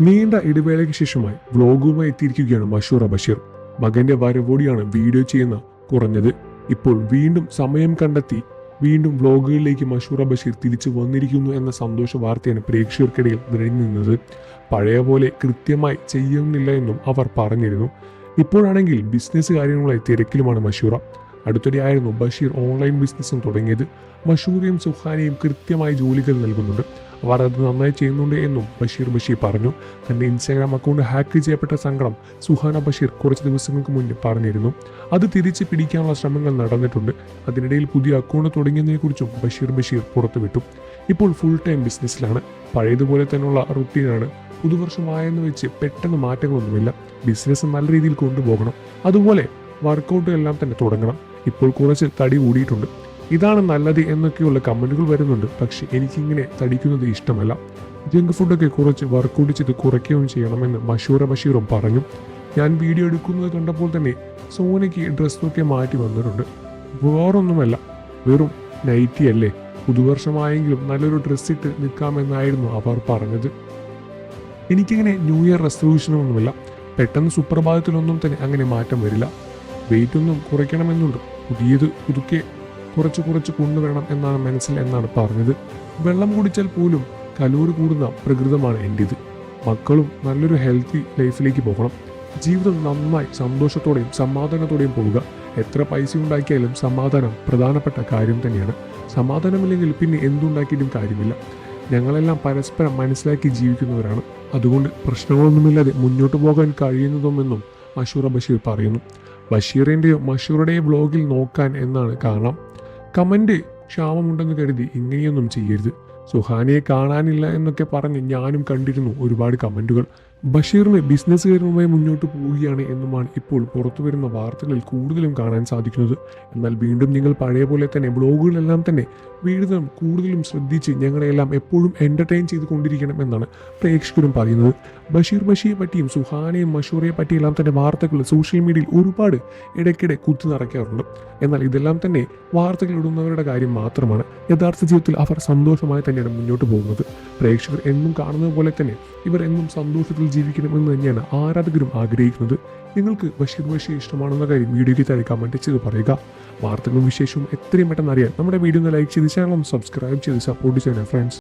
നീണ്ട ഇടവേളയ്ക്ക് ശേഷമായി വ്ലോഗുമായി എത്തിയിരിക്കുകയാണ് മഷൂറ ബഷീർ. മകന്റെ വരവോടിയാണ് വീഡിയോ ചെയ്യുന്ന കുറഞ്ഞത്. ഇപ്പോൾ വീണ്ടും സമയം കണ്ടെത്തി വീണ്ടും വ്ലോഗുകളിലേക്ക് മഷൂറ ബഷീർ തിരിച്ചു വന്നിരിക്കുന്നു എന്ന സന്തോഷ വാർത്തയാണ് പ്രേക്ഷകർക്കിടയിൽ നിറഞ്ഞു നിന്നത്. പഴയ പോലെ കൃത്യമായി ചെയ്യുന്നില്ല എന്നും അവർ പറഞ്ഞിരുന്നു. ഇപ്പോഴാണെങ്കിൽ ബിസിനസ് കാര്യങ്ങളുമായി തിരക്കിലുമാണ് മഷൂറ. അടുത്തിടെയായിരുന്നു ബഷീർ ഓൺലൈൻ ബിസിനസ്സും തുടങ്ങിയത്. മഷൂറയും സുഹാനയും കൃത്യമായി ജോലികൾ നൽകുന്നുണ്ട്. അവർ അത് നന്നായി ചെയ്യുന്നുണ്ട് എന്നും ബഷീർ പറഞ്ഞു. തന്റെ ഇൻസ്റ്റാഗ്രാം അക്കൗണ്ട് ഹാക്ക് ചെയ്യപ്പെട്ട സങ്കടം സുഹാന ബഷീർ കുറച്ച് ദിവസങ്ങൾക്ക് മുന്നേ പറഞ്ഞിരുന്നു. അത് തിരിച്ച് പിടിക്കാനുള്ള ശ്രമങ്ങൾ നടന്നിട്ടുണ്ട്. അതിനിടയിൽ പുതിയ അക്കൗണ്ട് തുടങ്ങിയതിനെക്കുറിച്ചും ബഷീർ പുറത്തുവിട്ടു. ഇപ്പോൾ ഫുൾ ടൈം ബിസിനസ്സിലാണ്. പഴയതുപോലെ തന്നെയുള്ള റുട്ടീനാണ്. പുതുവർഷമായെന്ന് വെച്ച് പെട്ടെന്ന് മാറ്റങ്ങളൊന്നുമില്ല. ബിസിനസ് നല്ല രീതിയിൽ കൊണ്ടുപോകണം. അതുപോലെ വർക്കൗട്ട് എല്ലാം തന്നെ തുടങ്ങണം. ഇപ്പോൾ കുറച്ച് തടി കൂടിയിട്ടുണ്ട്. ഇതാണ് നല്ലത് എന്നൊക്കെയുള്ള കമന്റുകൾ വരുന്നുണ്ട്. പക്ഷെ എനിക്കിങ്ങനെ തടിക്കുന്നത് ഇഷ്ടമല്ല. ജങ്ക് ഫുഡൊക്കെ കുറച്ച് വർക്കൗട്ട് ചെയ്ത് കുറയ്ക്കുകയും ചെയ്യണമെന്ന് മഷൂറ ബഷീറും പറഞ്ഞു. ഞാൻ വീഡിയോ എടുക്കുന്നത് കണ്ടപ്പോൾ തന്നെ സോനയ്ക്ക് ഡ്രസ്സൊക്കെ മാറ്റി വന്നിട്ടുണ്ട്. വേറൊന്നുമല്ല, വെറും നൈറ്റി അല്ലേ, പുതുവർഷമായെങ്കിലും നല്ലൊരു ഡ്രസ്സ് ഇട്ട് നിൽക്കാമെന്നായിരുന്നു അവർ പറഞ്ഞത്. എനിക്കിങ്ങനെ ന്യൂ ഇയർ റെസൊല്യൂഷനൊന്നുമില്ല. പെട്ടെന്ന് സുപ്രഭാതത്തിലൊന്നും തന്നെ അങ്ങനെ മാറ്റം വരില്ല. വെയിറ്റ് ഒന്നും കുറയ്ക്കണമെന്നുണ്ട്. പുതുക്കെ കുറച്ച് കൊണ്ടുവരണം എന്നാണ് മനസ്സിൽ എന്നാണ് പറഞ്ഞത്. വെള്ളം കുടിച്ചാൽ പോലും കലോറി കൂടുന്ന പ്രകൃതമാണ് എൻ്റേത്. മക്കളും നല്ലൊരു ഹെൽത്തി ലൈഫിലേക്ക് പോകണം. ജീവിതം നന്നായി സന്തോഷത്തോടെയും സമാധാനത്തോടെയും പോവുക. എത്ര പൈസ ഉണ്ടാക്കിയാലും സമാധാനം പ്രധാനപ്പെട്ട കാര്യം തന്നെയാണ്. സമാധാനമില്ലെങ്കിൽ പിന്നെ എന്തുണ്ടാക്കിയിട്ടും കാര്യമില്ല. ഞങ്ങളെല്ലാം പരസ്പരം മനസ്സിലാക്കി ജീവിക്കുന്നവരാണ്. അതുകൊണ്ട് പ്രശ്നങ്ങളൊന്നുമില്ലാതെ മുന്നോട്ട് പോകാൻ കഴിയുന്നതുമെന്നും മഷൂറ ബഷീർ പറയുന്നു. ബഷീറിൻ്റെയോ മഷൂറുടെയോ വ്ലോഗിൽ നോക്കാൻ എന്നാണ് കാണാം. കമന്റ് ക്ഷാമമുണ്ടെന്ന് കരുതി ഇങ്ങനെയൊന്നും ചെയ്യരുത്. സുഹാനയെ കാണാനില്ല എന്നൊക്കെ പറഞ്ഞ് ഞാനും കണ്ടിരുന്നു ഒരുപാട് കമന്റുകൾ. ബഷീറിന് ബിസിനസ്സുകാരുമായി മുന്നോട്ട് പോവുകയാണ് എന്നുമാണ് ഇപ്പോൾ പുറത്തു വരുന്ന വാർത്തകളിൽ കൂടുതലും കാണാൻ സാധിക്കുന്നത്. എന്നാൽ വീണ്ടും നിങ്ങൾ പഴയ പോലെ തന്നെ വ്ലോഗുകളെല്ലാം തന്നെ വീണ്ടും കൂടുതലും ശ്രദ്ധിച്ച് ഞങ്ങളെല്ലാം എപ്പോഴും എൻ്റർടൈൻ ചെയ്തുകൊണ്ടിരിക്കണം എന്നാണ് പ്രേക്ഷകരും പറയുന്നത്. ബഷീറെ പറ്റിയും സുഹാനയും മഷൂറയെ പറ്റിയെല്ലാം തന്നെ വാർത്തകൾ സോഷ്യൽ മീഡിയയിൽ ഒരുപാട് ഇടയ്ക്കിടെ കുത്തി നിറയ്ക്കാറുണ്ട്. എന്നാൽ ഇതെല്ലാം തന്നെ വാർത്തകൾ ഇടുന്നവരുടെ കാര്യം മാത്രമാണ്. യഥാർത്ഥ ജീവിതത്തിൽ അവർ സന്തോഷമായി തന്നെയാണ് മുന്നോട്ട് പോകുന്നത്. പ്രേക്ഷകർ എന്നും കാണുന്നത് പോലെ തന്നെ ഇവർ എന്നും സന്തോഷത്തിൽ ജീവിക്കണമെന്ന് തന്നെയാണ് ആരാധകരും ആഗ്രഹിക്കുന്നത്. നിങ്ങൾക്ക് ബഷീർ ഇഷ്ടമാണെന്ന കാര്യം വീഡിയോയ്ക്ക് താഴെ കമന്റ് ചെയ്ത് പറയുക. വാർത്തകളും വിശേഷവും എത്രയും പെട്ടെന്ന് അറിയാൻ നമ്മുടെ വീഡിയോ ഒന്ന് ലൈക്ക് ചെയ്ത് ചാനൽ സബ്സ്ക്രൈബ് ചെയ്ത് സപ്പോർട്ട് ചെയ്യണം ഫ്രണ്ട്സ്.